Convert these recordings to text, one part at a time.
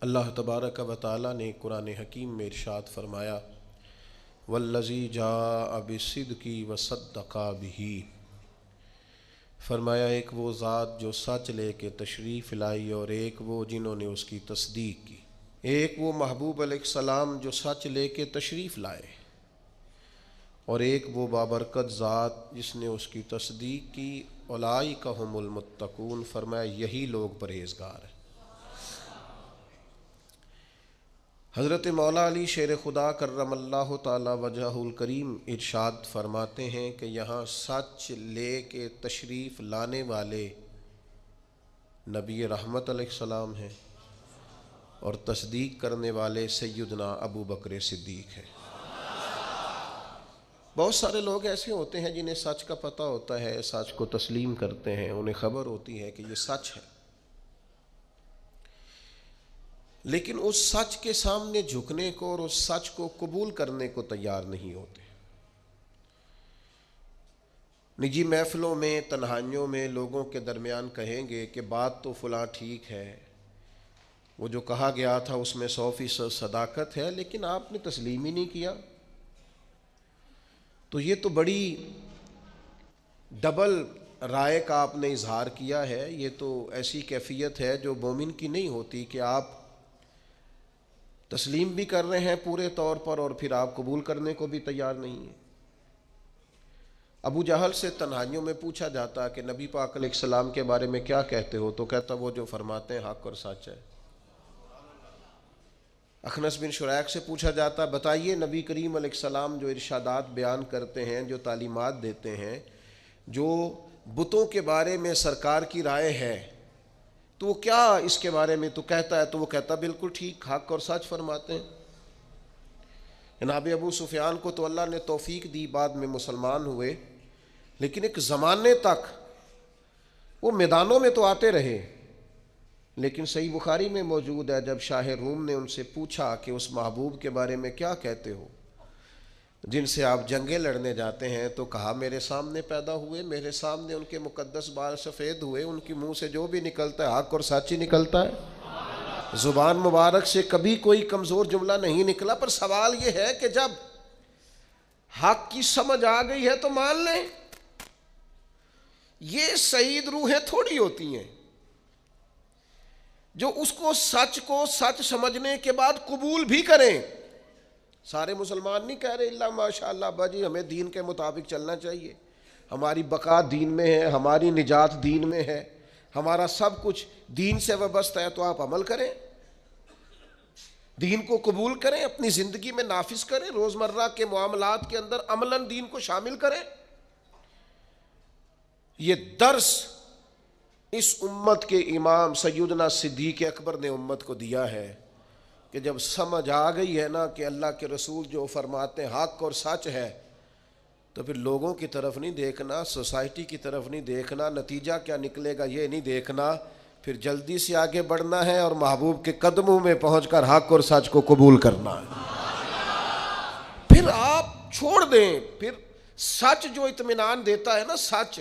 اللہ تبارک و تعالی نے قرآن حکیم میں ارشاد فرمایا والذی جاء بالصدق وصدق بہ، فرمایا ایک وہ ذات جو سچ لے کے تشریف لائی اور ایک وہ جنہوں نے اس کی تصدیق کی۔ ایک وہ محبوب علیہ السلام جو سچ لے کے تشریف لائے، اور ایک وہ بابرکت ذات جس نے اس کی تصدیق کی۔ اولئک ھم المتقون، فرمایا یہی لوگ پرہیزگار ہیں۔ حضرت مولا علی شیر خدا کرم اللہ تعالی وجہہ الکریم ارشاد فرماتے ہیں کہ یہاں سچ لے کے تشریف لانے والے نبی رحمت علیہ السلام ہیں، اور تصدیق کرنے والے سیدنا ابو بکر صدیق ہیں۔ بہت سارے لوگ ایسے ہوتے ہیں جنہیں سچ کا پتہ ہوتا ہے، سچ کو تسلیم کرتے ہیں، انہیں خبر ہوتی ہے کہ یہ سچ ہے، لیکن اس سچ کے سامنے جھکنے کو اور اس سچ کو قبول کرنے کو تیار نہیں ہوتے۔ نجی محفلوں میں، تنہائیوں میں لوگوں کے درمیان کہیں گے کہ بات تو فلاں ٹھیک ہے، وہ جو کہا گیا تھا اس میں 100% صداقت ہے، لیکن آپ نے تسلیم ہی نہیں کیا، تو یہ تو بڑی ڈبل رائے کا آپ نے اظہار کیا ہے، یہ تو ایسی کیفیت ہے جو مومن کی نہیں ہوتی کہ آپ تسلیم بھی کر رہے ہیں پورے طور پر اور پھر آپ قبول کرنے کو بھی تیار نہیں ہیں۔ ابو جہل سے تنہائیوں میں پوچھا جاتا کہ نبی پاک علیہ السلام کے بارے میں کیا کہتے ہو، تو کہتا وہ جو فرماتے ہیں حق اور سچ ہے۔ اخنس بن شریق سے پوچھا جاتا بتائیے نبی کریم علیہ السلام جو ارشادات بیان کرتے ہیں، جو تعلیمات دیتے ہیں، جو بتوں کے بارے میں سرکار کی رائے ہے، تو وہ کیا اس کے بارے میں تو کہتا ہے، تو وہ کہتا بالکل ٹھیک، حق اور سچ فرماتے ہیں۔ جناب ابو سفیان کو تو اللہ نے توفیق دی، بعد میں مسلمان ہوئے، لیکن ایک زمانے تک وہ میدانوں میں تو آتے رہے، لیکن صحیح بخاری میں موجود ہے جب شاہ روم نے ان سے پوچھا کہ اس محبوب کے بارے میں کیا کہتے ہو جن سے آپ جنگیں لڑنے جاتے ہیں، تو کہا میرے سامنے پیدا ہوئے، میرے سامنے ان کے مقدس بال سفید ہوئے، ان کی منہ سے جو بھی نکلتا ہے حق اور سچ ہی نکلتا ہے، زبان مبارک سے کبھی کوئی کمزور جملہ نہیں نکلا۔ پر سوال یہ ہے کہ جب حق کی سمجھ آ گئی ہے تو مان لیں، یہ سعید روحیں تھوڑی ہوتی ہیں جو اس کو سچ سمجھنے کے بعد قبول بھی کریں۔ سارے مسلمان نہیں کہہ رہے اللہ ماشاء اللہ باجی ہمیں دین کے مطابق چلنا چاہیے، ہماری بقا دین میں ہے، ہماری نجات دین میں ہے، ہمارا سب کچھ دین سے وابستہ ہے، تو آپ عمل کریں، دین کو قبول کریں، اپنی زندگی میں نافذ کریں، روزمرہ کے معاملات کے اندر عملاً دین کو شامل کریں۔ یہ درس اس امت کے امام سیدنا صدیق اکبر نے امت کو دیا ہے کہ جب سمجھ آ گئی ہے نا کہ اللہ کے رسول جو فرماتے ہیں حق اور سچ ہے، تو پھر لوگوں کی طرف نہیں دیکھنا، سوسائٹی کی طرف نہیں دیکھنا، نتیجہ کیا نکلے گا یہ نہیں دیکھنا، پھر جلدی سے آگے بڑھنا ہے اور محبوب کے قدموں میں پہنچ کر حق اور سچ کو قبول کرنا ہے۔ پھر آپ چھوڑ دیں، پھر سچ جو اطمینان دیتا ہے نا، سچ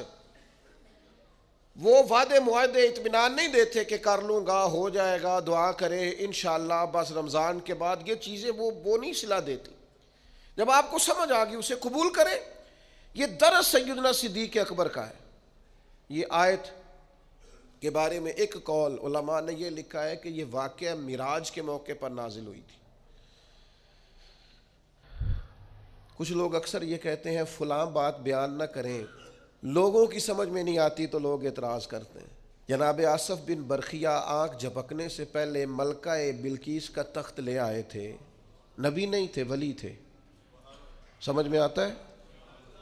وہ وعدے معاہدے اطمینان نہیں دیتے کہ کر لوں گا، ہو جائے گا، دعا کرے انشاءاللہ بس رمضان کے بعد، یہ چیزیں وہ نہیں صلاح دیتی۔ جب آپ کو سمجھ آ گئی اسے قبول کریں۔ یہ درس سیدنا صدیق اکبر کا ہے۔ یہ آیت کے بارے میں ایک قول علماء نے یہ لکھا ہے کہ یہ واقعہ معراج کے موقع پر نازل ہوئی تھی۔ کچھ لوگ اکثر یہ کہتے ہیں فلاں بات بیان نہ کریں، لوگوں کی سمجھ میں نہیں آتی تو لوگ اعتراض کرتے ہیں۔ جناب آصف بن برقیہ آنکھ جھپکنے سے پہلے ملکہ بلقیس کا تخت لے آئے تھے، نبی نہیں تھے، ولی تھے۔ سمجھ میں آتا ہے؟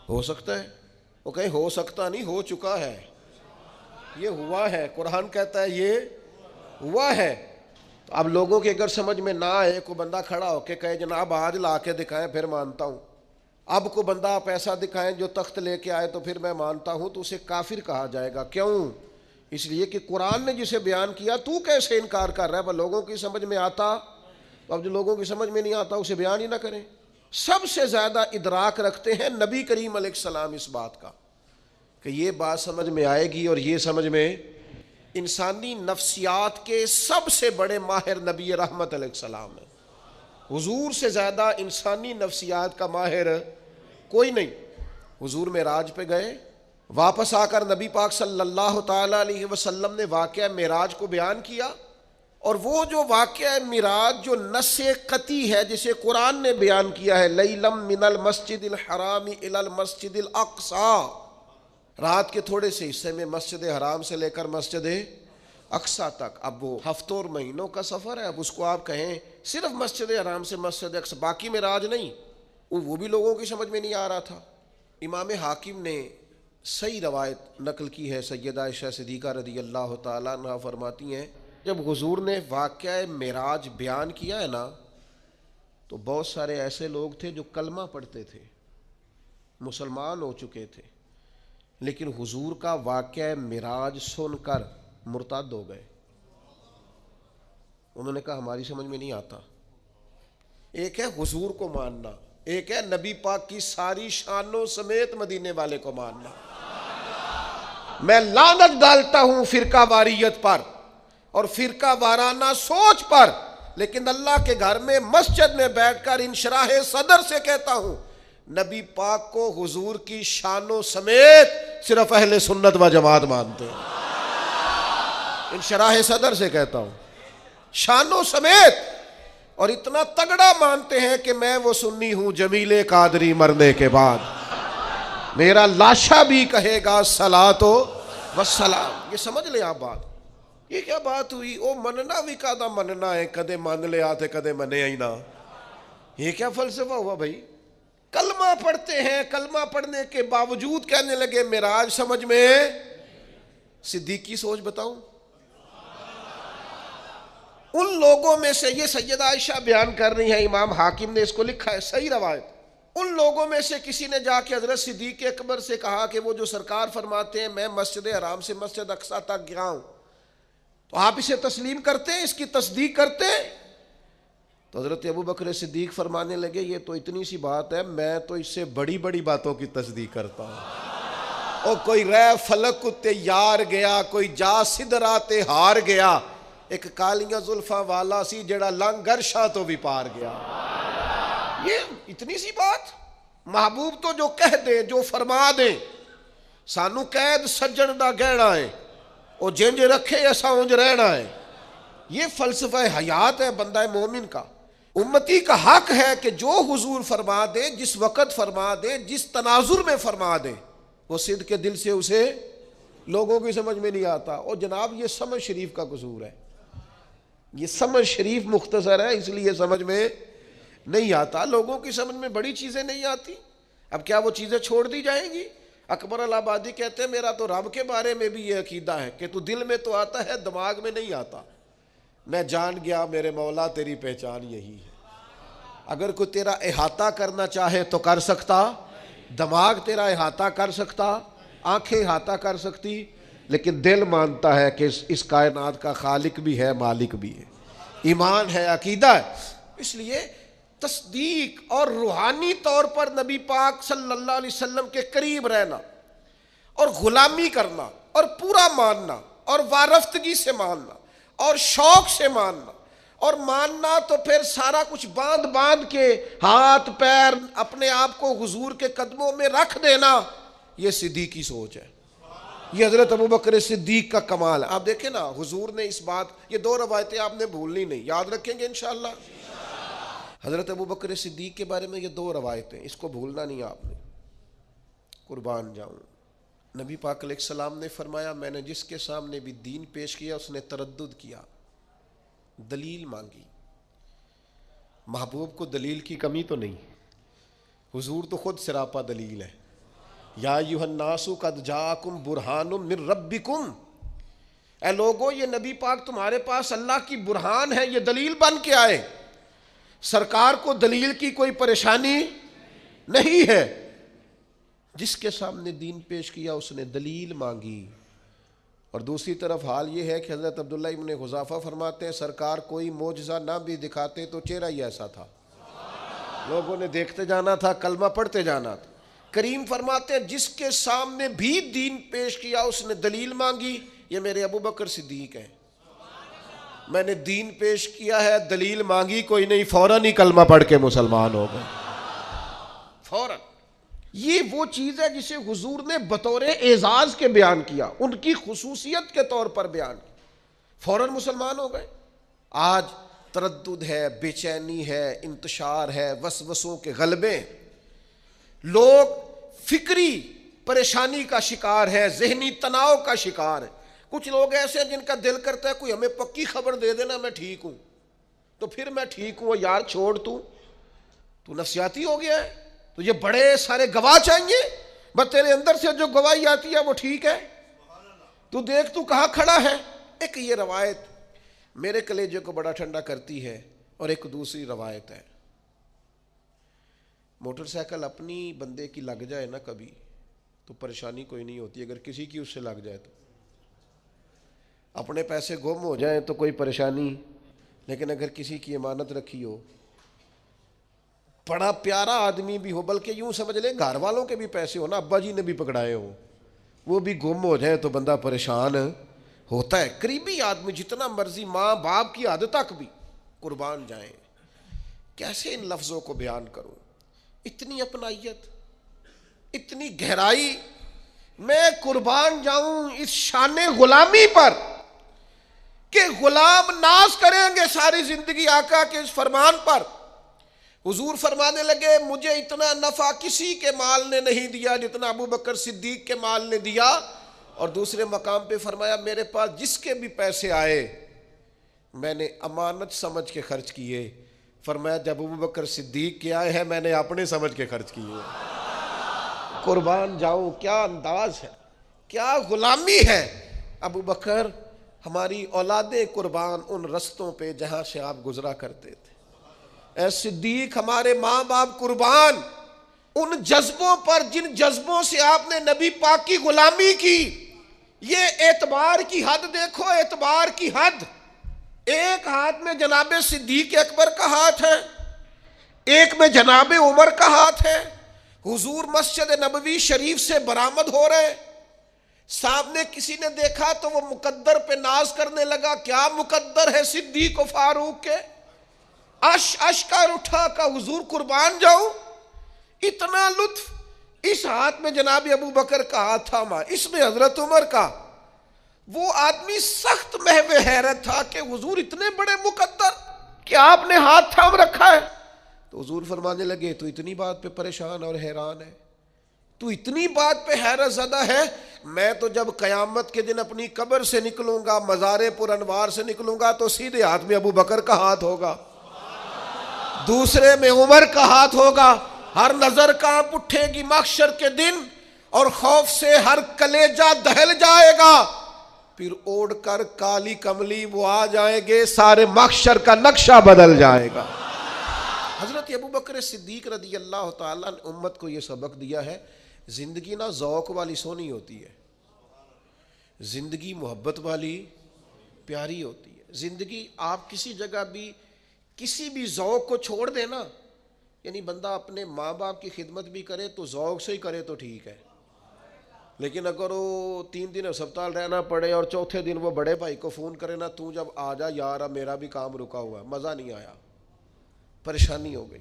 ہو سکتا ہے، وہ کہیں ہو سکتا نہیں، ہو چکا ہے، یہ ہوا ہے، قرآن کہتا ہے یہ ہوا ہے۔ تو اب لوگوں کی اگر سمجھ میں نہ آئے، کوئی بندہ کھڑا ہو کے کہے جناب آج لا کے دکھائیں پھر مانتا ہوں، اب کو بندہ آپ ایسا دکھائیں جو تخت لے کے آئے تو پھر میں مانتا ہوں، تو اسے کافر کہا جائے گا۔ کیوں؟ اس لیے کہ قرآن نے جسے بیان کیا تو کیسے انکار کر رہا ہے؟ پر لوگوں کی سمجھ میں آتا، تو اب جو لوگوں کی سمجھ میں نہیں آتا اسے بیان ہی نہ کریں۔ سب سے زیادہ ادراک رکھتے ہیں نبی کریم علیہ السلام اس بات کا کہ یہ بات سمجھ میں آئے گی اور یہ سمجھ میں انسانی نفسیات کے سب سے بڑے ماہر نبی رحمت علیہ السلام ہے. حضور سے زیادہ انسانی نفسیات کا ماہر کوئی نہیں. حضور معراج پہ گئے, واپس آ کر نبی پاک صلی اللہ تعالی علیہ وسلم نے واقعہ معراج کو بیان کیا, اور وہ جو واقعہ معراج جو نص قطعی ہے جسے قرآن نے بیان کیا ہے, لیلم من المسجد الحرام الی المسجد الاقصی, رات کے تھوڑے سے حصے میں مسجد حرام سے لے کر مسجد اقصی تک. اب وہ ہفتوں اور مہینوں کا سفر ہے, اب اس کو آپ کہیں صرف مسجد حرام سے مسجد اقصی, باقی معراج نہیں, وہ بھی لوگوں کی سمجھ میں نہیں آ رہا تھا. امام حاکم نے صحیح روایت نقل کی ہے, سیدہ عائشہ صدیقہ رضی اللہ تعالیٰ عنہ فرماتی ہیں جب حضور نے واقعہ معراج بیان کیا ہے نا, تو بہت سارے ایسے لوگ تھے جو کلمہ پڑھتے تھے, مسلمان ہو چکے تھے, لیکن حضور کا واقعہ معراج سن کر مرتد ہو گئے. انہوں نے کہا ہماری سمجھ میں نہیں آتا. ایک ہے حضور کو ماننا, ایک ہے نبی پاک کی ساری شانوں سمیت مدینے والے کو ماننا. میں لعنت ڈالتا ہوں فرقہ واریت پر اور فرقہ وارانہ سوچ پر, لیکن اللہ کے گھر میں مسجد میں بیٹھ کر انشراح صدر سے کہتا ہوں نبی پاک کو حضور کی شانوں سمیت صرف اہل سنت و جماعت مانتے ہیں. انشراح صدر سے کہتا ہوں شانوں سمیت, اور اتنا تگڑا مانتے ہیں کہ میں وہ سنی ہوں جمیل قادری مرنے کے بعد میرا لاشا بھی کہے گا صلاۃ و سلام. یہ سمجھ لیں آپ بات, یہ کیا بات ہوئی؟ او مننا بھی کادا مننا ہے, کدے مان لے آتے کدے منے ہی نہ. یہ کیا فلسفہ ہوا بھائی؟ کلمہ پڑھتے ہیں, کلمہ پڑھنے کے باوجود کہنے لگے معراج سمجھ میں. صدیق کی سوچ بتاؤں, ان لوگوں میں سے, یہ سیدہ عائشہ بیان کر رہی ہیں, امام حاکم نے اس کو لکھا ہے صحیح روایت, ان لوگوں میں سے کسی نے جا کے حضرت صدیق اکبر سے کہا کہ وہ جو سرکار فرماتے ہیں میں مسجد حرام سے مسجد اقصی تک گیا ہوں, تو آپ اسے تسلیم کرتے ہیں, اس کی تصدیق کرتے ہیں؟ تو حضرت ابو بکر صدیق فرمانے لگے یہ تو اتنی سی بات ہے, میں تو اس سے بڑی بڑی باتوں کی تصدیق کرتا ہوں. اور کوئی رے فلک تے یار گیا, کوئی جا سدرات ہار گیا, ایک کالیاں زلفاں والا سی جڑا لنگ گرشاں تو بھی پار گیا. یہ اتنی سی بات؟ محبوب تو جو کہہ دیں, جو فرما دیں, سانو قید سجن دا گہنا ہے, او جنج رکھے ایسا اونج رہنا ہے. یہ فلسفہ حیات ہے بندہ مومن کا. امتی کا حق ہے کہ جو حضور فرما دے, جس وقت فرما دے, جس تناظر میں فرما دے, وہ صدق کے دل سے اسے لوگوں کی سمجھ میں نہیں آتا. اور جناب یہ سمجھ شریف کا قصور ہے, یہ سمجھ شریف مختصر ہے, اس لیے سمجھ میں نہیں آتا. لوگوں کی سمجھ میں بڑی چیزیں نہیں آتی. اب کیا وہ چیزیں چھوڑ دی جائیں گی؟ اکبر الہآبادی کہتے ہیں میرا تو رب کے بارے میں بھی یہ عقیدہ ہے کہ تو دل میں تو آتا ہے دماغ میں نہیں آتا. میں جان گیا میرے مولا تیری پہچان یہی ہے. اگر کوئی تیرا احاطہ کرنا چاہے تو کر سکتا, دماغ تیرا احاطہ کر سکتا, آنکھیں احاطہ کر سکتی, لیکن دل مانتا ہے کہ اس کائنات کا خالق بھی ہے, مالک بھی ہے. ایمان ہے, عقیدہ ہے. اس لیے تصدیق اور روحانی طور پر نبی پاک صلی اللہ علیہ وسلم کے قریب رہنا اور غلامی کرنا اور پورا ماننا اور وارفتگی سے ماننا اور شوق سے ماننا, اور ماننا تو پھر سارا کچھ باندھ باندھ کے ہاتھ پیر اپنے آپ کو حضور کے قدموں میں رکھ دینا, یہ صدیق کی سوچ ہے. یہ حضرت ابو بکر صدیق کا کمال ہے. آپ دیکھیں نا حضور نے اس بات, یہ دو روایتیں آپ نے بھولنی نہیں, یاد رکھیں گے انشاءاللہ. حضرت ابو بکر صدیق کے بارے میں یہ دو روایتیں, اس کو بھولنا نہیں آپ نے. قربان جاؤں, نبی پاک علیہ السلام نے فرمایا میں نے جس کے سامنے بھی دین پیش کیا اس نے تردد کیا, دلیل مانگی. محبوب کو دلیل کی کمی تو نہیں, حضور تو خود سراپا دلیل ہے. یا ایھا الناس قد جاءکم برہان من ربکم, اے لوگو یہ نبی پاک تمہارے پاس اللہ کی برہان ہے, یہ دلیل بن کے آئے. سرکار کو دلیل کی کوئی پریشانی نہیں ہے. جس کے سامنے دین پیش کیا اس نے دلیل مانگی. اور دوسری طرف حال یہ ہے کہ حضرت عبداللہ ابن حذافہ فرماتے ہیں سرکار کوئی معجزہ نہ بھی دکھاتے تو چہرہ ہی ایسا تھا, لوگوں نے دیکھتے جانا تھا, کلمہ پڑھتے جانا تھا. کریم فرماتے ہیں جس کے سامنے بھی دین پیش کیا اس نے دلیل مانگی, یہ میرے ابو بکر صدیق ہیں، میں نے دین پیش کیا ہے، دلیل مانگی کوئی نہیں، فوراً ہی کلمہ پڑھ کے مسلمان ہو گئے، فوراً۔ یہ وہ چیز ہے جسے حضور نے بطور اعزاز کے بیان کیا، ان کی خصوصیت کے طور پر بیان کیا، فوراً مسلمان ہو گئے۔ آج تردد ہے، بے چینی ہے، انتشار ہے، وسوسوں کے غلبے، لوگ فکری پریشانی کا شکار ہے، ذہنی تناؤ کا شکار ہے۔ کچھ لوگ ایسے ہیں جن کا دل کرتا ہے کوئی ہمیں پکی خبر دے دینا میں ٹھیک ہوں، تو پھر میں ٹھیک ہوں، یار چھوڑ تو نفسیاتی ہو گیا ہے، تو یہ بڑے سارے گواہ چاہیے، بس تیرے اندر سے جو گواہی آتی ہے وہ ٹھیک ہے، تو دیکھ تو کہاں کھڑا ہے۔ ایک یہ روایت میرے کلیجے کو بڑا ٹھنڈا کرتی ہے، اور ایک دوسری روایت ہے، موٹر سائیکل اپنی بندے کی لگ جائے نا کبھی تو پریشانی کوئی نہیں ہوتی، اگر کسی کی اس سے لگ جائے تو، اپنے پیسے گم ہو جائیں تو کوئی پریشانی، لیکن اگر کسی کی امانت رکھی ہو، بڑا پیارا آدمی بھی ہو، بلکہ یوں سمجھ لیں گھر والوں کے بھی پیسے ہو نا، ابا جی نے بھی پکڑائے ہوں، وہ بھی گم ہو جائیں تو بندہ پریشان ہوتا ہے۔ قریبی آدمی جتنا مرضی ماں باپ کی حد تک بھی قربان جائیں۔ کیسے ان لفظوں کو بیان کروں، اتنی اپنائیت، اتنی گہرائی، میں قربان جاؤں اس شان غلامی پر کہ غلام ناز کریں گے ساری زندگی آقا کے اس فرمان پر۔ حضور فرمانے لگے مجھے اتنا نفع کسی کے مال نے نہیں دیا جتنا ابو بکر صدیق کے مال نے دیا، اور دوسرے مقام پہ فرمایا میرے پاس جس کے بھی پیسے آئے میں نے امانت سمجھ کے خرچ کیے، فرمایا جب ابو بکر صدیق کے آئے ہیں میں نے اپنے سمجھ کے خرچ کیے۔ قربان جاؤں، کیا انداز ہے، کیا غلامی ہے۔ ابو بکر ہماری اولادیں قربان ان رستوں پہ جہاں سے آپ گزرا کرتے تھے، اے صدیق ہمارے ماں باپ قربان ان جذبوں پر جن جذبوں سے آپ نے نبی پاک کی غلامی کی۔ یہ اعتبار کی حد دیکھو، اعتبار کی حد، ایک ہاتھ میں جناب صدیق اکبر کا ہاتھ ہے، ایک میں جناب عمر کا ہاتھ ہے، حضور مسجد نبوی شریف سے برآمد ہو رہے، سامنے کسی نے دیکھا تو وہ مقدر پہ ناز کرنے لگا، کیا مقدر ہے صدیق و فاروق کے، اش کر اٹھا کا حضور قربان جاؤں، اتنا لطف۔ اس ہاتھ میں جناب ابو بکر کا ہاتھ تھاما، اس میں حضرت عمر کا۔ وہ آدمی سخت محو حیرت تھا کہ حضور اتنے بڑے مقدر کہ آپ نے ہاتھ تھام رکھا ہے۔ تو حضور فرمانے لگے تو اتنی بات پہ پریشان اور حیران ہے، تو اتنی بات پہ حیرت زدہ ہے، میں تو جب قیامت کے دن اپنی قبر سے نکلوں گا، مزار پر انوار سے نکلوں گا، تو سیدھے ہاتھ میں ابو بکر کا ہاتھ ہوگا، دوسرے میں عمر کا ہاتھ ہوگا، ہر نظر کانپ اٹھے گی محشر کے دن، اور خوف سے ہر کلیجہ دہل جائے گا، پھر اوڑھ کر کالی کملی وہ آ جائیں گے، سارے محشر کا نقشہ بدل جائے گا۔ حضرت ابو بکر صدیق رضی اللہ تعالیٰ نے امت کو یہ سبق دیا ہے، زندگی نہ ذوق والی سونی ہوتی ہے، زندگی محبت والی پیاری ہوتی ہے۔ زندگی آپ کسی جگہ بھی کسی بھی ذوق کو چھوڑ دینا، یعنی بندہ اپنے ماں باپ کی خدمت بھی کرے تو ذوق سے ہی کرے تو ٹھیک ہے، لیکن اگر وہ 3 دن ہسپتال رہنا پڑے اور چوتھے دن وہ بڑے بھائی کو فون کرے نا تو جب آ جا یار اب میرا بھی کام رکا ہوا ہے، مزہ نہیں آیا، پریشانی ہو گئی۔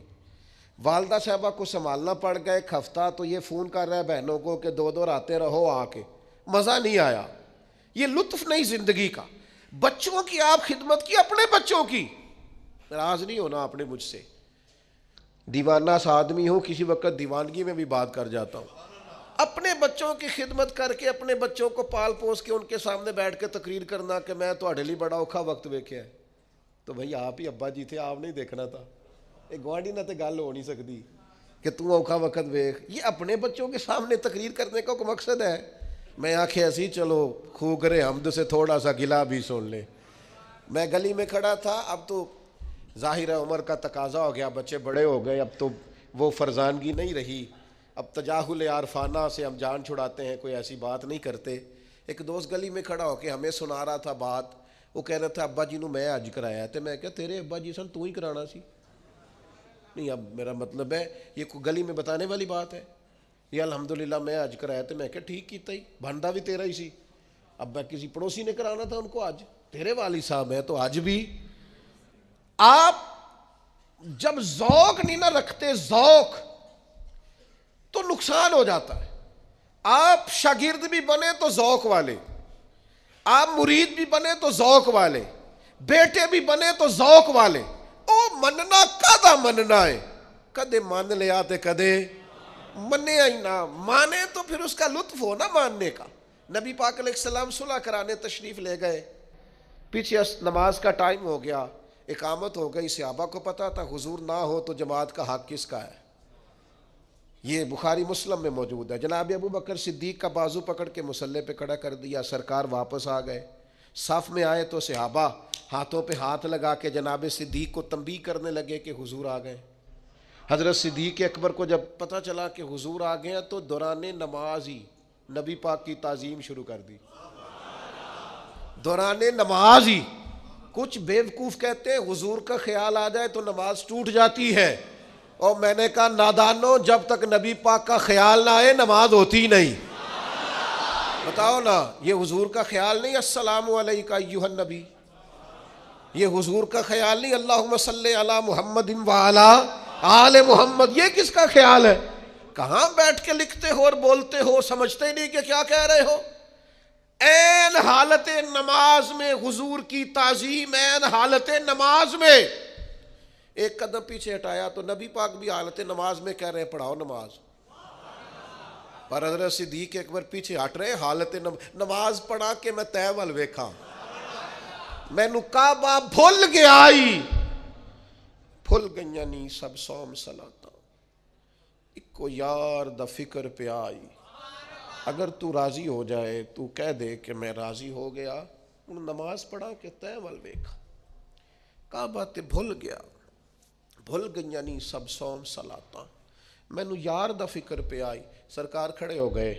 والدہ صاحبہ کو سنبھالنا پڑ گیا ایک ہفتہ، تو یہ فون کر رہا ہے بہنوں کو کہ 2 آتے رہو آ کے، مزہ نہیں آیا، یہ لطف نہیں زندگی کا۔ بچوں کی آپ خدمت کی، اپنے بچوں کی، ناراض نہیں ہونا اپنے مجھ سے، دیوانہ سا آدمی ہوں، کسی وقت دیوانگی میں بھی بات کر جاتا ہوں، اپنے بچوں کی خدمت کر کے اپنے بچوں کو پال پوس کے ان کے سامنے بیٹھ کے تقریر کرنا کہ میں تو لیے بڑا اوکھا وقت ویکھیا ہے، تو بھائی آپ ہی ابا جی تھے، آپ نہیں دیکھنا تھا، ایک گوانڈی نہ تے گل ہو نہیں سکتی کہ تو اوکھا وقت ویکھ۔ یہ اپنے بچوں کے سامنے تقریر کرنے کا کوئی مقصد ہے؟ میں آنکھیں ایسی چلو خوگرے حمد سے تھوڑا سا گلا بھی سن لے۔ میں گلی میں کھڑا تھا، اب تو ظاہر ہے عمر کا تقاضا ہو گیا، بچے بڑے ہو گئے، اب تو وہ فرزانگی نہیں رہی، اب تجاہل عارفانہ سے ہم جان چھڑاتے ہیں، کوئی ایسی بات نہیں کرتے۔ ایک دوست گلی میں کھڑا ہو کے ہمیں سنا رہا تھا بات، وہ کہہ رہا تھا ابا جی نو میں حج کرایا ہے، میں کہا تیرے ابا جی سن تو ہی کرانا سی، نہیں اب میرا مطلب ہے یہ کوئی گلی میں بتانے والی بات ہے، یہ الحمدللہ میں حج کرایا، تو میں کہا ٹھیک کیتا ہی، بندا بھی تیرا ہی سی، اب میں کسی پڑوسی نے کرانا تھا ان کو، آج تیرے والد صاحب ہیں تو آج بھی آپ جب ذوق نہیں نہ رکھتے، ذوق، تو نقصان ہو جاتا ہے۔ آپ شاگرد بھی بنے تو ذوق والے، آپ مرید بھی بنے تو ذوق والے، بیٹے بھی بنے تو ذوق والے۔ او مننا کدا مننا ہے، کدے مان لیا تے کدے منے ہی نہ مانے، تو پھر اس کا لطف ہو نا ماننے کا۔ نبی پاک علیہ السلام صلح کرانے تشریف لے گئے، پیچھے نماز کا ٹائم ہو گیا، اقامت ہو گئی، صحابہ کو پتا تھا حضور نہ ہو تو جماعت کا حق کس کا ہے، یہ بخاری مسلم میں موجود ہے۔ جناب ابو بکر صدیق کا بازو پکڑ کے مصلی پہ کھڑا کر دیا، سرکار واپس آ گئے، صف میں آئے تو صحابہ ہاتھوں پہ ہاتھ لگا کے جناب صدیق کو تنبیہ کرنے لگے کہ حضور آ گئے۔ حضرت صدیق اکبر کو جب پتہ چلا کہ حضور آ گئے تو دوران نماز ہی نبی پاک کی تعظیم شروع کر دی، دوران نماز ہی۔ کچھ بیوقوف کہتے ہیں حضور کا خیال آ جائے تو نماز ٹوٹ جاتی ہے، اور میں نے کہا نادانو، جب تک نبی پاک کا خیال نہ آئے نماز ہوتی نہیں۔ بتاؤ نا، یہ حضور کا خیال نہیں السلام علیکہ ایھا النبی، یہ حضور کا خیال نہیں اللہم صلی علی محمد وعلی آل محمد، یہ کس کا خیال ہے؟ کہاں بیٹھ کے لکھتے ہو اور بولتے ہو، سمجھتے ہی نہیں کہ کیا کہہ رہے ہو۔ عین حالت نماز میں حضور کی تعظیم، عین حالت نماز میں ایک قدم پیچھے ہٹایا تو نبی پاک بھی حالت نماز میں کہہ رہے ہیں پڑھاؤ نماز، پر حضرت صدیق اکبر پیچھے ہٹ رہے، حالت نماز پڑھا کے میں تے ول ویکھاں، مینوں کعبہ بھول گیا ہی، بھول گئیاں نی سب سوم صلاتاں، اکو یار دا فکر پہ آئی۔ اگر تو راضی ہو جائے، تو کہہ دے کہ میں راضی ہو گیا، ان نماز پڑھا کے تے ول ویکھاں، کعبہ تے بھول گیا، بھول گئیاں نی سب سوم صلاتاں، مینوں یار دا فکر پہ آئی۔ سرکار کھڑے ہو گئے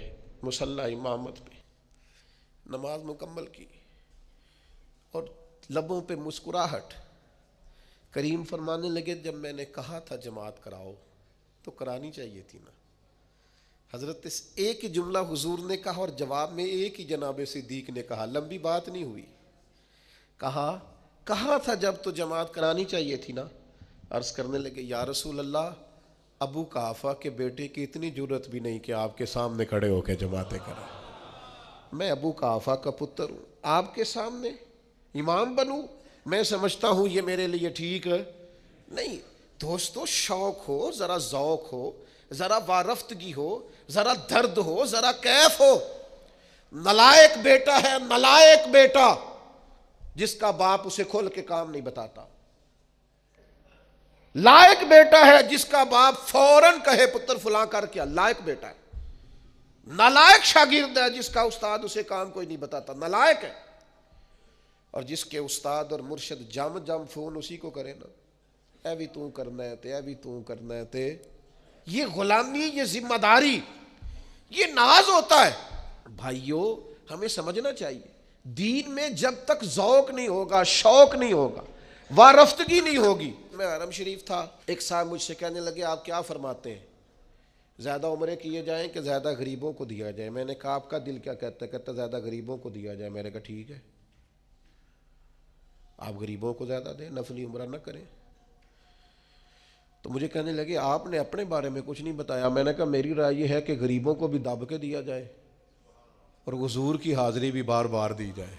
مصلی امامت پہ، نماز مکمل کی، اور لبوں پہ مسکراہٹ۔ کریم فرمانے لگے جب میں نے کہا تھا جماعت کراؤ تو کرانی چاہیے تھی نا۔ حضرت ایک ہی جملہ حضور نے کہا اور جواب میں ایک ہی جناب صدیق نے کہا، لمبی بات نہیں ہوئی، کہا تھا جب تو جماعت کرانی چاہیے تھی نا۔ عرض کرنے لگے یا رسول اللہ، ابو قحافہ کے بیٹے کی اتنی جرت بھی نہیں کہ آپ کے سامنے کھڑے ہو کے جماعتیں کرائیں، میں ابو قحافہ کا پتر ہوں، آپ کے سامنے امام بنوں؟ میں سمجھتا ہوں یہ میرے لیے ٹھیک نہیں۔ دوستو، شوق ہو، ذرا ذوق ہو، ذرا وارفتگی ہو، ذرا درد ہو، ذرا کیف ہو۔ نلائق بیٹا ہے، نلائق بیٹا جس کا باپ اسے کھول کے کام نہیں بتاتا، لائق بیٹا ہے جس کا باپ فوراً کہے پتر فلاں کر کیا، لائق بیٹا ہے۔ نالائق شاگرد ہے جس کا استاد اسے کام کوئی نہیں بتاتا، نالائق ہے۔ اور جس کے استاد اور مرشد جم فون اسی کو کرے نا، اے بھی تو کرنا ہے تے، اے بھی تو کرنا ہے تے، یہ غلامی، یہ ذمہ داری، یہ ناز ہوتا ہے۔ بھائیو، ہمیں سمجھنا چاہیے دین میں جب تک ذوق نہیں ہوگا، شوق نہیں ہوگا، وارفتگی نہیں ہوگی۔ میں حرم شریف تھا، ایک صاحب مجھ سے کہنے لگے آپ کیا فرماتے ہیں، زیادہ عمرے کیے جائیں کہ زیادہ غریبوں کو دیا جائے؟ میں نے کہا آپ کا دل کیا کہتا ہے؟ کہتا زیادہ غریبوں کو دیا جائے۔ میں نے کہا ٹھیک ہے، آپ غریبوں کو زیادہ دیں، نفلی عمرہ نہ کریں۔ تو مجھے کہنے لگے آپ نے اپنے بارے میں کچھ نہیں بتایا۔ میں نے کہا میری رائے یہ ہے کہ غریبوں کو بھی دب کے دیا جائے اور حضور کی حاضری بھی بار بار دی جائے۔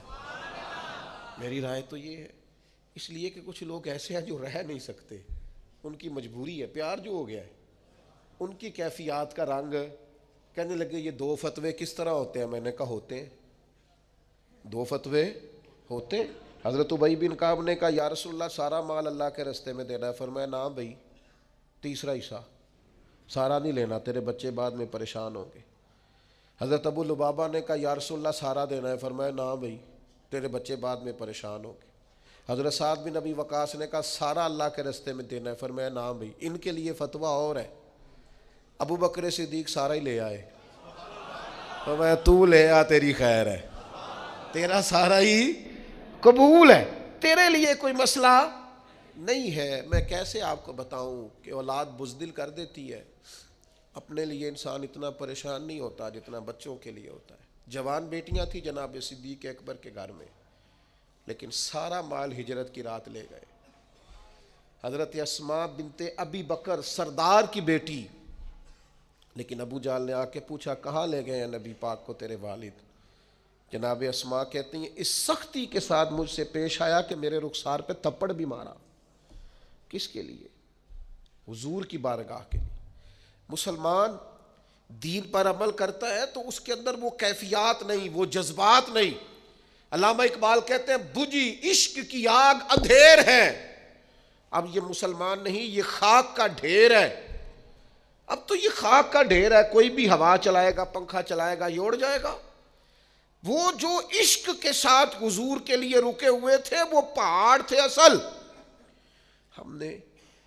میری رائے تو یہ ہے، اس لیے کہ کچھ لوگ ایسے ہیں جو رہ نہیں سکتے، ان کی مجبوری ہے، پیار جو ہو گیا ہے، ان کی کیفیات کا رنگ۔ کہنے لگے یہ دو فتوے کس طرح ہوتے ہیں؟ میں نے کہا ہوتے ہیں، دو فتوے ہوتے ہیں۔ حضرت ابی بن کعب نے کہا یا رسول اللہ سارا مال اللہ کے راستے میں دینا ہے؟ فرمایا نہ بھائی، تیسرا حصہ، سارا نہیں لینا، تیرے بچے بعد میں پریشان ہوں گے۔ حضرت ابو لبابہ نے کہا یا رسول اللہ سارا دینا ہے؟ فرمایا نہ بھائی، تیرے بچے بعد میں پریشان ہوں گے۔ حضرت سعد بن ابی وقاص نے کہا سارا اللہ کے راستے میں دینا ہے؟ فرمایا نہ بھائی، ان کے لیے فتویٰ اور ہے۔ ابو بکر صدیق سارا ہی لے آئے، فرمایا تو لے آ، تیری خیر ہے، تیرا سارا ہی قبول ہے، تیرے لیے کوئی مسئلہ نہیں ہے۔ میں کیسے آپ کو بتاؤں کہ اولاد بزدل کر دیتی ہے، اپنے لیے انسان اتنا پریشان نہیں ہوتا جتنا بچوں کے لیے ہوتا ہے۔ جوان بیٹیاں تھیں جناب صدیق اکبر کے گھر میں، لیکن سارا مال ہجرت کی رات لے گئے۔ حضرت اسماء بنت ابی بکر سردار کی بیٹی، لیکن ابو جہل نے آ کے پوچھا کہاں لے گئے ہیں نبی پاک کو تیرے والد؟ جناب اسماء کہتی ہیں اس سختی کے ساتھ مجھ سے پیش آیا کہ میرے رخسار پہ تھپڑ بھی مارا۔ کس کے لیے؟ حضور کی بارگاہ کے لیے۔ مسلمان دین پر عمل کرتا ہے تو اس کے اندر وہ کیفیات نہیں، وہ جذبات نہیں۔ علامہ اقبال کہتے ہیں بجھی عشق کی آگ اندھیر ہے، اب یہ مسلمان نہیں، یہ خاک کا ڈھیر ہے۔ اب تو یہ خاک کا ڈھیر ہے، کوئی بھی ہوا چلائے گا، پنکھا چلائے گا، یہ اڑ جائے گا۔ وہ جو عشق کے ساتھ حضور کے لیے رکے ہوئے تھے وہ پہاڑ تھے اصل۔ ہم نے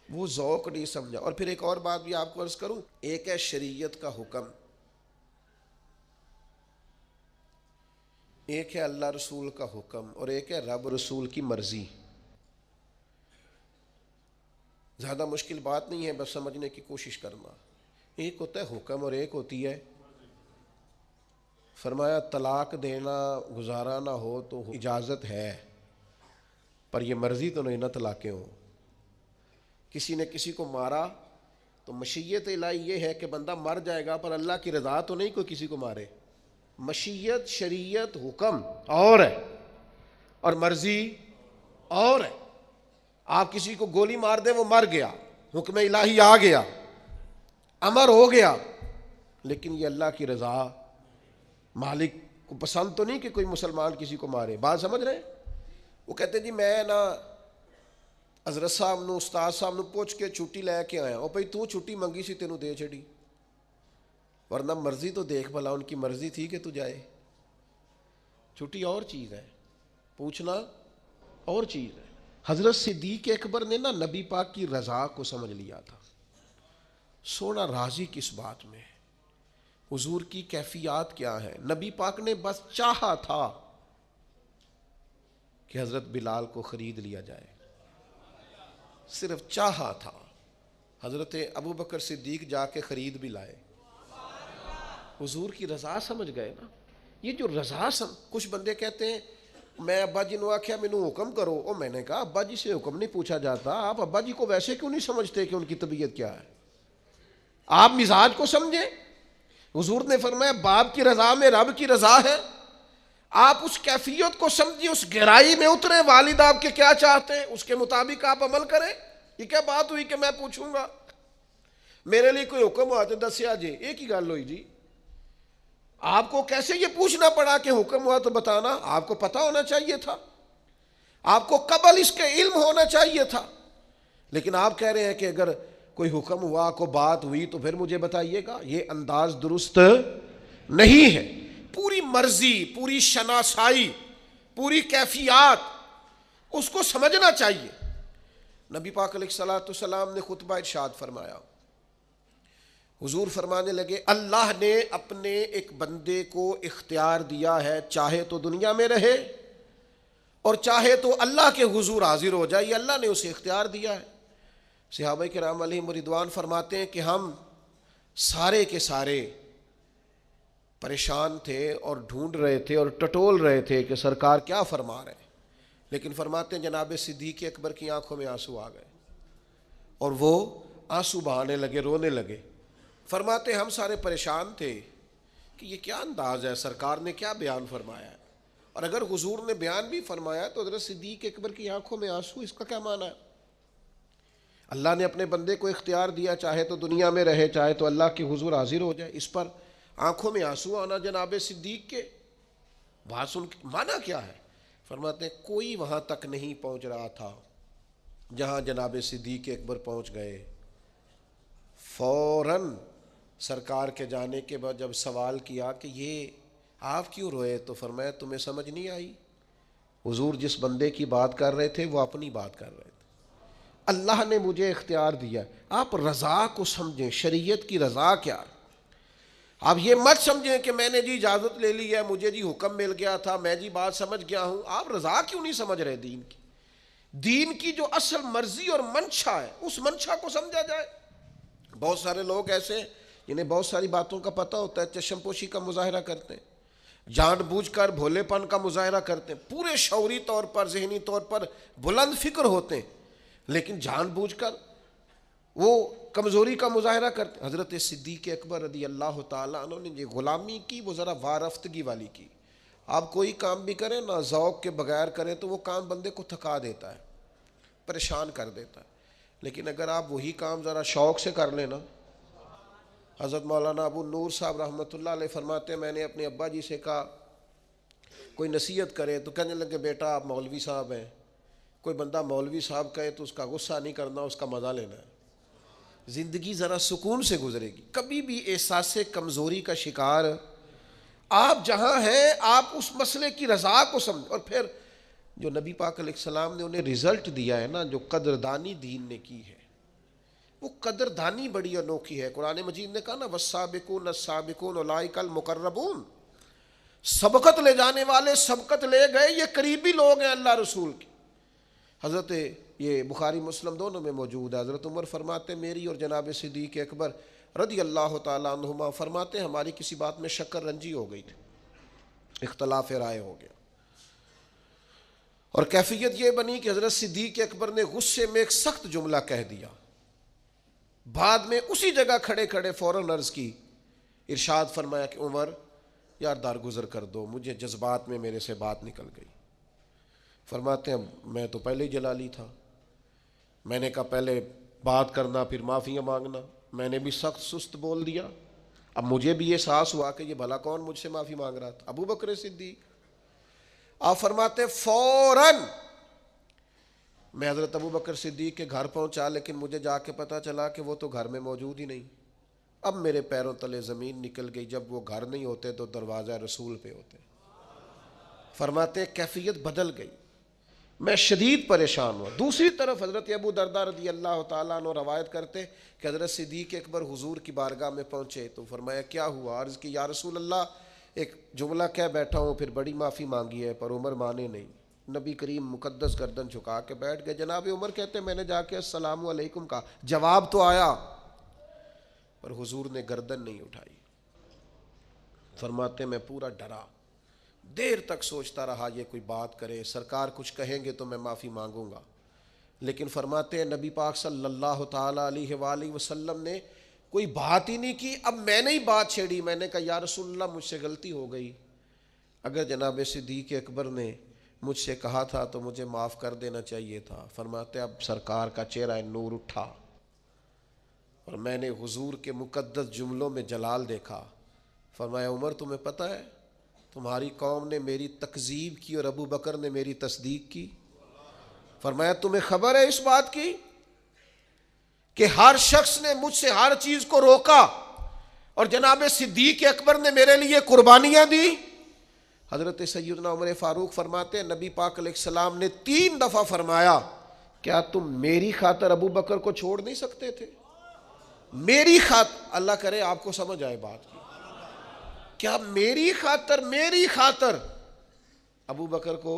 وہ ذوق نہیں سمجھا۔ اور پھر ایک اور بات بھی آپ کو عرض کروں، ایک ہے شریعت کا حکم، ایک ہے اللہ رسول کا حکم، اور ایک ہے رب رسول کی مرضی۔ زیادہ مشکل بات نہیں ہے، بس سمجھنے کی کوشش کرنا۔ ایک ہوتا ہے حکم اور ایک ہوتی ہے، فرمایا طلاق دینا گزارا نہ ہو تو اجازت ہے، پر یہ مرضی تو نہیں نہ طلاقیں ہوں۔ کسی نے کسی کو مارا تو مشیت الہی یہ ہے کہ بندہ مر جائے گا، پر اللہ کی رضا تو نہیں کوئی کسی کو مارے۔ مشیت، شریعت، حکم اور ہے، اور مرضی اور ہے۔ آپ کسی کو گولی مار دیں وہ مر گیا، حکم الہی آ گیا، امر ہو گیا، لیکن یہ اللہ کی رضا، مالک کو پسند تو نہیں کہ کوئی مسلمان کسی کو مارے۔ بات سمجھ رہے ہیں؟ وہ کہتے جی میں نا حضرت صاحب نو استاد صاحب نو پوچھ کے چھٹی لے کے آیا، او بھائی تو چھٹی منگی سی تینوں دے چھڑی، ورنہ مرضی تو دیکھ بھلا، ان کی مرضی تھی کہ تو جائے۔ چھٹی اور چیز ہے، پوچھنا اور چیز ہے۔ حضرت صدیق اکبر نے نا نبی پاک کی رضا کو سمجھ لیا تھا۔ سونا راضی کس بات میں، حضور کی کیفیات کیا ہے۔ نبی پاک نے بس چاہا تھا کہ حضرت بلال کو خرید لیا جائے، صرف چاہا تھا۔ حضرت ابو بکر صدیق جا کے خرید بھی لائے۔ حضور کی رضا سمجھ گئے نا۔ یہ جو رضا کچھ بندے کہتے ہیں میں ابا جی نے آخیا مینوں حکم کرو، اور میں نے کہا ابا جی سے حکم نہیں پوچھا جاتا، آپ ابا جی کو ویسے کیوں نہیں سمجھتے کہ ان کی طبیعت کیا ہے؟ آپ مزاج کو سمجھیں۔ حضور نے فرمایا باپ کی رضا میں رب کی رضا ہے، آپ اس کیفیت کو سمجھیں، اس گہرائی میں اتریں، والد آپ کے کیا چاہتے ہیں اس کے مطابق آپ عمل کریں۔ یہ کیا بات ہوئی کہ میں پوچھوں گا میرے لیے کوئی حکم ہوا تو دسیا جی، ایک ہی گل ہوئی جی۔ آپ کو کیسے یہ پوچھنا پڑا کہ حکم ہوا تو بتانا؟ آپ کو پتا ہونا چاہیے تھا، آپ کو قبل اس کے علم ہونا چاہیے تھا، لیکن آپ کہہ رہے ہیں کہ اگر کوئی حکم ہوا، کوئی بات ہوئی تو پھر مجھے بتائیے گا۔ یہ انداز درست نہیں ہے۔ پوری مرضی، پوری شناسائی، پوری کیفیات اس کو سمجھنا چاہیے۔ نبی پاک علیہ الصلوۃ والسلام نے خطبہ ارشاد فرمایا، حضور فرمانے لگے اللہ نے اپنے ایک بندے کو اختیار دیا ہے، چاہے تو دنیا میں رہے اور چاہے تو اللہ کے حضور حاضر ہو جائے، یہ اللہ نے اسے اختیار دیا ہے۔ صحابہ کرام علیہم رضوان فرماتے ہیں کہ ہم سارے کے سارے پریشان تھے اور ڈھونڈ رہے تھے اور ٹٹول رہے تھے کہ سرکار کیا فرما رہے ہیں، لیکن فرماتے ہیں جناب صدیق اکبر کی آنکھوں میں آنسو آ گئے اور وہ آنسو بہانے لگے، رونے لگے۔ فرماتے ہیں ہم سارے پریشان تھے کہ یہ کیا انداز ہے، سرکار نے کیا بیان فرمایا ہے، اور اگر حضور نے بیان بھی فرمایا تو حضرت صدیق اکبر کی آنکھوں میں آنسو، اس کا کیا معنی ہے؟ اللہ نے اپنے بندے کو اختیار دیا، چاہے تو دنیا میں رہے چاہے تو اللہ کے حضور حاضر ہو جائے، اس پر آنکھوں میں آنسو آنا جناب صدیق کے، بات سن کے معنی کیا ہے؟ فرماتے ہیں کوئی وہاں تک نہیں پہنچ رہا تھا جہاں جناب صدیق اکبر پہنچ گئے۔ فوراً سرکار کے جانے کے بعد جب سوال کیا کہ یہ آپ کیوں روئے، تو فرمایا تمہیں سمجھ نہیں آئی، حضور جس بندے کی بات کر رہے تھے وہ اپنی بات کر رہے تھے، اللہ نے مجھے اختیار دیا۔ آپ رضا کو سمجھیں، شریعت کی رضا کیا؟ آپ یہ مت سمجھیں کہ میں نے جی اجازت لے لی ہے، مجھے جی حکم مل گیا تھا، میں جی بات سمجھ گیا ہوں۔ آپ رضا کیوں نہیں سمجھ رہے دین کی؟ دین کی جو اصل مرضی اور منشا ہے اس منشا کو سمجھا جائے۔ بہت سارے لوگ ایسے جنہیں بہت ساری باتوں کا پتہ ہوتا ہے، چشم پوشی کا مظاہرہ کرتے ہیں، جان بوجھ کر بھولے پن کا مظاہرہ کرتے ہیں، پورے شعوری طور پر ذہنی طور پر بلند فکر ہوتے ہیں، لیکن جان بوجھ کر وہ کمزوری کا مظاہرہ کرتے ہیں۔ حضرت صدیق اکبر رضی اللہ تعالیٰ عنہ نے یہ غلامی کی، وہ ذرا وارفتگی والی کی۔ آپ کوئی کام بھی کریں نہ ذوق کے بغیر کریں تو وہ کام بندے کو تھکا دیتا ہے، پریشان کر دیتا ہے، لیکن اگر آپ وہی کام ذرا شوق سے کر لیں نا۔ حضرت مولانا ابو نور صاحب رحمۃ اللہ علیہ فرماتے ہیں، میں نے اپنے ابا جی سے کہا کوئی نصیحت کرے تو کہنے لگے بیٹا آپ مولوی صاحب ہیں، کوئی بندہ مولوی صاحب کہے تو اس کا غصہ نہیں کرنا، اس کا مزہ لینا ہے، زندگی ذرا سکون سے گزرے گی۔ کبھی بھی احساس کمزوری کا شکار آپ جہاں ہیں آپ اس مسئلے کی رضا کو سمجھ، اور پھر جو نبی پاک علیہ السلام نے انہیں رزلٹ دیا ہے نا، جو قدردانی دین نے کی ہے، وہ قدردانی بڑی انوکھی ہے۔ قرآن مجید نے کہا نا والسابقون السابقون اولئک المقربون، سبقت لے جانے والے سبقت لے گئے، یہ قریبی لوگ ہیں اللہ رسول کے۔ حضرت یہ بخاری مسلم دونوں میں موجود ہے، حضرت عمر فرماتے میری اور جناب صدیق اکبر رضی اللہ تعالیٰ عنہما فرماتے ہماری کسی بات میں شکر رنجی ہو گئی تھی، اختلاف رائے ہو گیا، اور کیفیت یہ بنی کہ حضرت صدیق اکبر نے غصے میں ایک سخت جملہ کہہ دیا، بعد میں اسی جگہ کھڑے کھڑے فوراً عرض کی، ارشاد فرمایا کہ عمر یار درگزر کر دو، مجھے جذبات میں میرے سے بات نکل گئی۔ فرماتے ہیں میں تو پہلے ہی جلالی تھا، میں نے کہا پہلے بات کرنا پھر معافیاں مانگنا، میں نے بھی سخت سست بول دیا، اب مجھے بھی احساس ہوا کہ یہ بھلا کون مجھ سے معافی مانگ رہا تھا، ابو بکر صدیق۔ آپ فرماتے فوراً میں حضرت ابو بکر صدیق کے گھر پہنچا، لیکن مجھے جا کے پتا چلا کہ وہ تو گھر میں موجود ہی نہیں۔ اب میرے پیروں تلے زمین نکل گئی، جب وہ گھر نہیں ہوتے تو دروازہ رسول پہ ہوتے۔ فرماتے کیفیت بدل گئی، میں شدید پریشان ہوا۔ دوسری طرف حضرت ابو درداء رضی اللہ تعالیٰ عنہ روایت کرتے کہ حضرت صدیق اکبر حضور کی بارگاہ میں پہنچے تو فرمایا کیا ہوا؟ عرض کی یا رسول اللہ ایک جملہ کہہ بیٹھا ہوں، پھر بڑی معافی مانگی ہے پر عمر مانے نہیں۔ نبی کریم مقدس گردن جھکا کے بیٹھ گئے۔ جناب عمر کہتے میں نے جا کے السلام علیکم کہا، جواب تو آیا پر حضور نے گردن نہیں اٹھائی۔ فرماتے میں پورا ڈرا، دیر تک سوچتا رہا یہ کوئی بات کرے، سرکار کچھ کہیں گے تو میں معافی مانگوں گا، لیکن فرماتے ہیں نبی پاک صلی اللہ تعالیٰ علیہ وآلہ وسلم نے کوئی بات ہی نہیں کی۔ اب میں نے ہی بات چھیڑی، میں نے کہا یا رسول اللہ مجھ سے غلطی ہو گئی، اگر جناب صدیق اکبر نے مجھ سے کہا تھا تو مجھے معاف کر دینا چاہیے تھا۔ فرماتے اب سرکار کا چہرہ نور اٹھا اور میں نے حضور کے مقدس جملوں میں جلال دیکھا۔ فرمایا عمر تمہیں پتہ ہے تمہاری قوم نے میری تکذیب کی اور ابو بکر نے میری تصدیق کی۔ فرمایا تمہیں خبر ہے اس بات کی کہ ہر شخص نے مجھ سے ہر چیز کو روکا اور جناب صدیق اکبر نے میرے لیے قربانیاں دی۔ حضرت سیدنا عمر فاروق فرماتے ہیں نبی پاک علیہ السلام نے 3 دفعہ فرمایا کیا تم میری خاطر ابو بکر کو چھوڑ نہیں سکتے تھے؟ میری خاطر، اللہ کرے آپ کو سمجھ آئے بات کی، کیا میری خاطر ابو بکر کو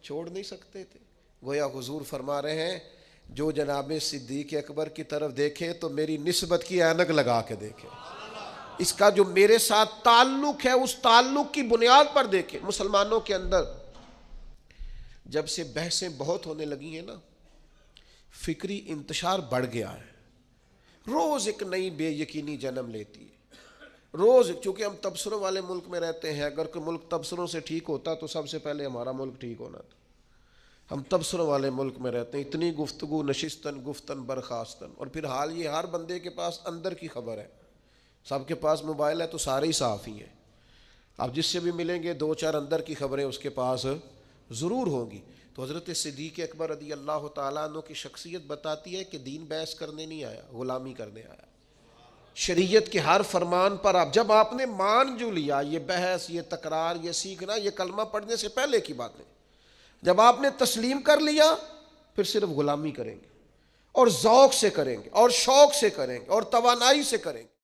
چھوڑ نہیں سکتے تھے؟ گویا حضور فرما رہے ہیں جو جناب صدیق اکبر کی طرف دیکھے تو میری نسبت کی اینک لگا کے دیکھے، اس کا جو میرے ساتھ تعلق ہے اس تعلق کی بنیاد پر دیکھے۔ مسلمانوں کے اندر جب سے بحثیں بہت ہونے لگی ہیں نا، فکری انتشار بڑھ گیا ہے، روز ایک نئی بے یقینی جنم لیتی ہے، روز، چونکہ ہم تبصروں والے ملک میں رہتے ہیں، اگر کوئی ملک تبصروں سے ٹھیک ہوتا تو سب سے پہلے ہمارا ملک ٹھیک ہونا تھا۔ ہم تبصروں والے ملک میں رہتے ہیں، اتنی گفتگو نشستن گفتن برخاستن، اور پھر حال یہ ہر بندے کے پاس اندر کی خبر ہے، سب کے پاس موبائل ہے تو سارے ہی صحافی ہیں، آپ جس سے بھی ملیں گے 2-4 اندر کی خبریں اس کے پاس ضرور ہوں گی۔ تو حضرت صدیق اکبر رضی اللہ تعالیٰ عنہ کی شخصیت بتاتی ہے کہ دین بحث کرنے نہیں آیا، غلامی کرنے آیا۔ شریعت کے ہر فرمان پر جب آپ نے مان جو لیا، یہ بحث، یہ تکرار، یہ سیکھنا، یہ کلمہ پڑھنے سے پہلے کی بات ہے، جب آپ نے تسلیم کر لیا پھر صرف غلامی کریں گے، اور ذوق سے کریں گے، اور شوق سے کریں گے، اور توانائی سے کریں گے۔